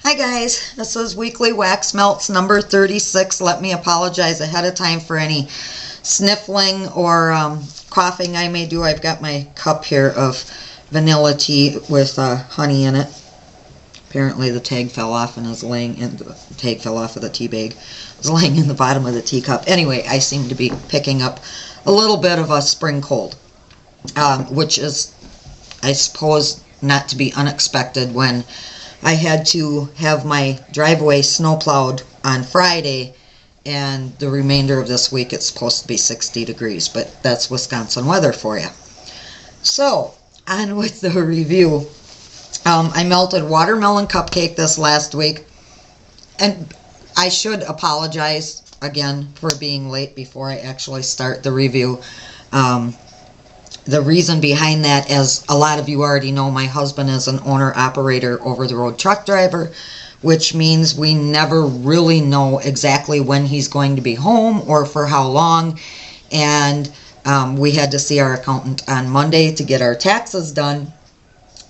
Hi guys, this is Weekly Wax Melts number 36. Let me apologize ahead of time for any sniffling or coughing I may do. I've got my cup here of vanilla tea with honey in it. Apparently the tag fell off and is laying in the tag fell off of the tea bag. It was laying in the bottom of the teacup. Anyway, I seem to be picking up a little bit of a spring cold, which is, I suppose, not to be unexpected when I had to have my driveway snowplowed on Friday, and the remainder of this week it's supposed to be 60 degrees, but that's Wisconsin weather for you. So, on with the review. I melted watermelon cupcake this last week, and I should apologize again for being late before I actually start the review. The reason behind that, as a lot of you already know, my husband is an owner-operator over-the-road truck driver, which means we never really know exactly when he's going to be home or for how long. And we had to see our accountant on Monday to get our taxes done.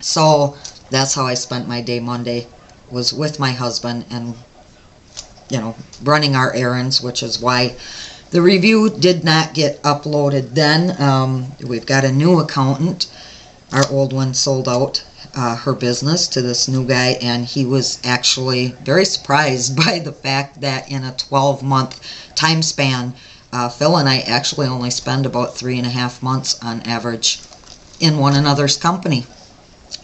So that's how I spent my day Monday, was with my husband and, you know, running our errands, which is why the review did not get uploaded then. We've got a new accountant. Our old one sold out her business to this new guy, and he was actually very surprised by the fact that in a 12-month time span, Phil and I actually only spend about 3.5 months on average in one another's company.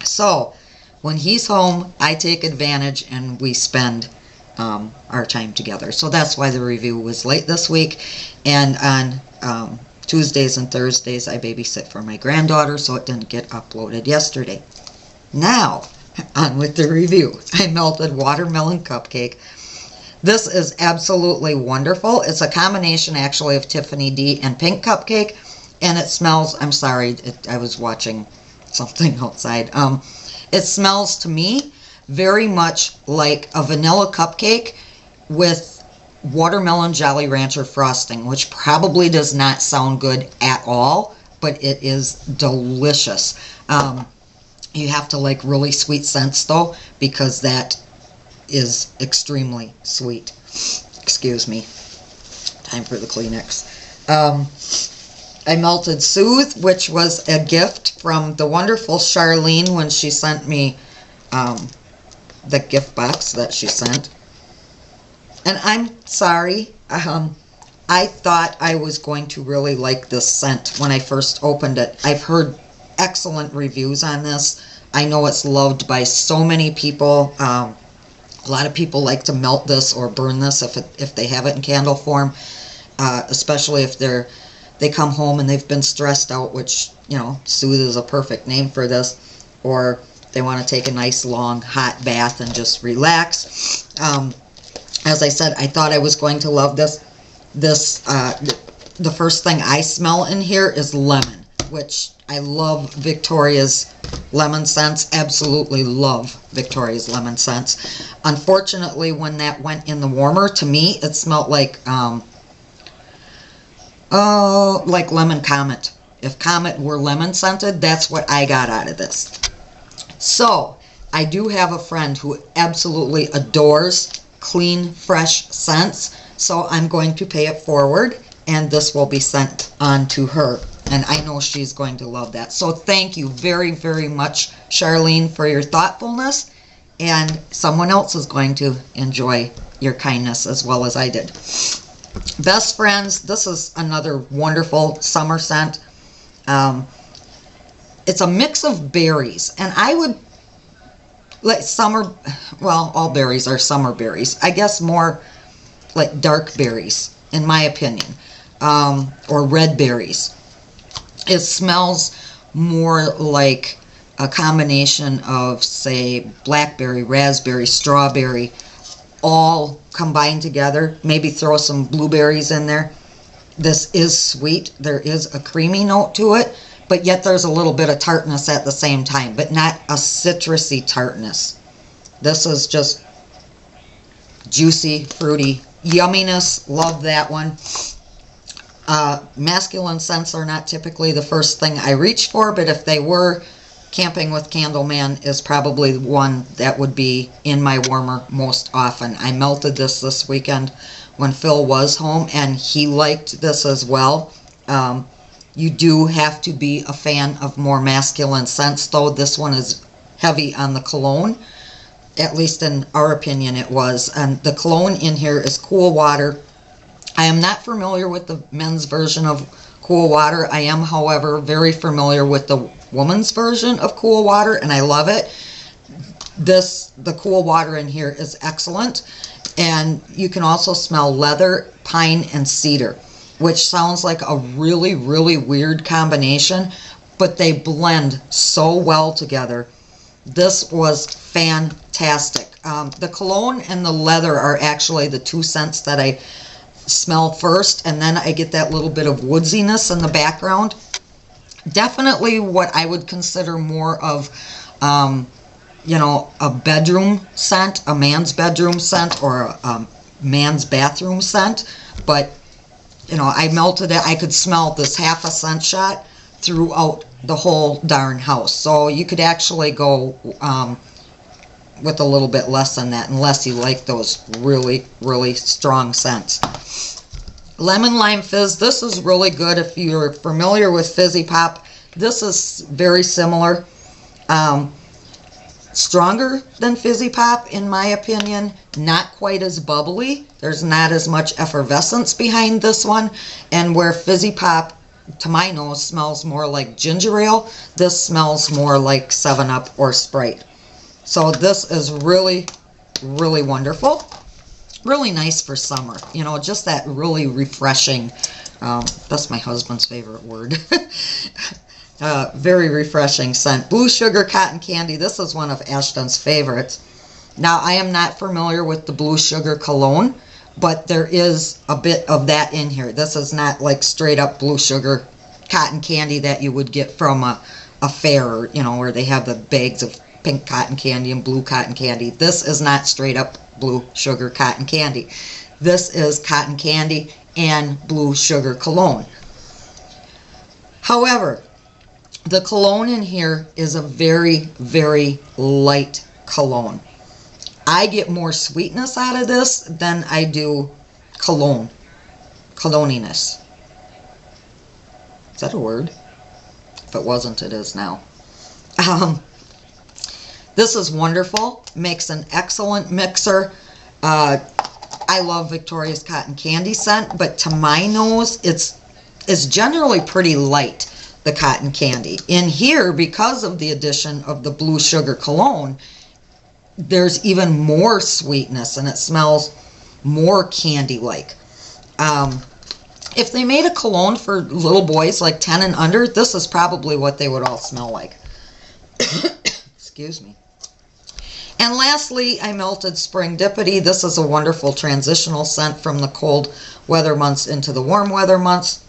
So when he's home, I take advantage and we spend our time together. So that's why the review was late this week. And on Tuesdays and Thursdays I babysit for my granddaughter, so it didn't get uploaded yesterday. Now on with the review. I melted watermelon cupcake. This is absolutely wonderful. It's a combination actually of Tiffany D and pink cupcake, and it smells, I'm sorry, I was watching something outside. It smells to me very much like a vanilla cupcake with watermelon Jolly Rancher frosting, which probably does not sound good at all, but it is delicious. You have to like really sweet scents though, because that is extremely sweet. Excuse me. Time for the Kleenex. I melted Soothe, which was a gift from the wonderful Charlene when she sent me the gift box that she sent. And I'm sorry, I thought I was going to really like this scent when I first opened it. I've heard excellent reviews on this. I know it's loved by so many people. A lot of people like to melt this or burn this if they have it in candle form, especially if they come home and they've been stressed out, which, you know, Soothe is a perfect name for this, or they want to take a nice long hot bath and just relax. As I said, I thought I was going to love this. The first thing I smell in here is lemon, which I love Victoria's lemon scents. Absolutely love Victoria's lemon scents. Unfortunately, when that went in the warmer, to me, it smelled like Lemon Comet. If Comet were lemon scented, that's what I got out of this. So, I do have a friend who absolutely adores clean, fresh scents, so I'm going to pay it forward, and this will be sent on to her, and I know she's going to love that. So thank you very, very much, Charlene, for your thoughtfulness, and someone else is going to enjoy your kindness as well as I did. Best Friends, this is another wonderful summer scent. It's a mix of berries, and I would like well, all berries are summer berries. I guess more like dark berries, in my opinion, or red berries. It smells more like a combination of, say, blackberry, raspberry, strawberry, all combined together. Maybe throw some blueberries in there. This is sweet. There is a creamy note to it, but yet there's a little bit of tartness at the same time, but not a citrusy tartness. This is just juicy, fruity yumminess. Love that one. Masculine scents are not typically the first thing I reach for, but if they were, Camping with Candleman is probably the one that would be in my warmer most often. I melted this weekend when Phil was home, and he liked this as well. You do have to be a fan of more masculine scents, though. This one is heavy on the cologne. At least in our opinion it was. And the cologne in here is Cool Water. I am not familiar with the men's version of Cool Water. I am, however, very familiar with the woman's version of Cool Water, and I love it. The Cool Water in here is excellent. And you can also smell leather, pine, and cedar, which sounds like a really, really weird combination, but they blend so well together. This was fantastic. The cologne and the leather are actually the two scents that I smell first, and then I get that little bit of woodsiness in the background. Definitely what I would consider more of, you know, a bedroom scent, a man's bedroom scent, or a man's bathroom scent. But, you know, I melted it. I could smell this half a scent shot throughout the whole darn house. So you could actually go with a little bit less than that, unless you like those really, really strong scents. Lemon Lime Fizz. This is really good if you're familiar with Fizzy Pop. This is very similar. Stronger than Fizzy Pop, in my opinion. Not quite as bubbly. There's not as much effervescence behind this one. And where Fizzy Pop, to my nose, smells more like ginger ale, this smells more like 7-Up or Sprite. So this is really, really wonderful. Really nice for summer. You know, just that really refreshing, that's my husband's favorite word. Very refreshing scent. Blue Sugar Cotton Candy. This is one of Ashton's favorites. Now, I am not familiar with the Blue Sugar Cologne, but there is a bit of that in here. This is not like straight up Blue Sugar Cotton Candy that you would get from a fair, you know, where they have the bags of pink cotton candy and blue cotton candy. This is not straight up Blue Sugar Cotton Candy. This is cotton candy and Blue Sugar Cologne. However, the cologne in here is a very, very light cologne. I get more sweetness out of this than I do cologne. Cologniness. Is that a word? If it wasn't, it is now. This is wonderful. Makes an excellent mixer. I love Victoria's Cotton Candy scent, but to my nose, it's generally pretty light, the cotton candy. In here, because of the addition of the Blue Sugar Cologne, there's even more sweetness, and it smells more candy-like. If they made a cologne for little boys like 10 and under, this is probably what they would all smell like. Excuse me. And lastly, I melted Springdipity. This is a wonderful transitional scent from the cold weather months into the warm weather months.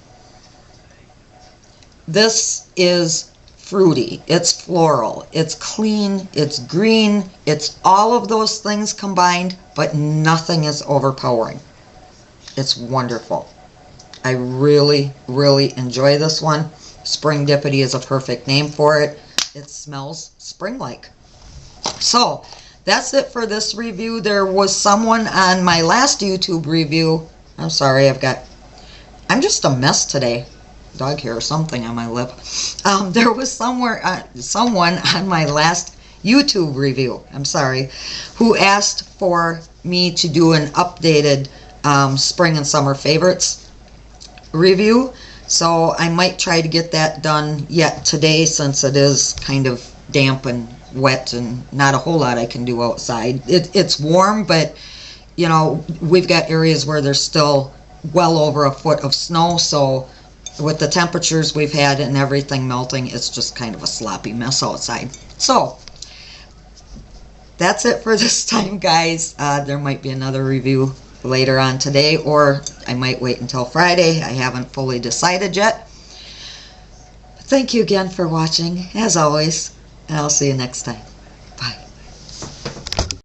This is fruity, it's floral, it's clean, it's green, it's all of those things combined, but nothing is overpowering. It's wonderful. I really, really enjoy this one. Springdipity is a perfect name for it. It smells spring-like. So, that's it for this review. There was someone on my last YouTube review. I'm sorry, I'm just a mess today. Dog hair or something on my lip. There was someone on my last YouTube review, I'm sorry, who asked for me to do an updated spring and summer favorites review. So I might try to get that done yet today, since it is kind of damp and wet and not a whole lot I can do outside. It's warm, but you know, we've got areas where there's still well over a foot of snow, so with the temperatures we've had and everything melting, it's just kind of a sloppy mess outside. So that's it for this time, guys. There might be another review later on today, or I might wait until Friday. I haven't fully decided yet. Thank you again for watching, as always, and I'll see you next time.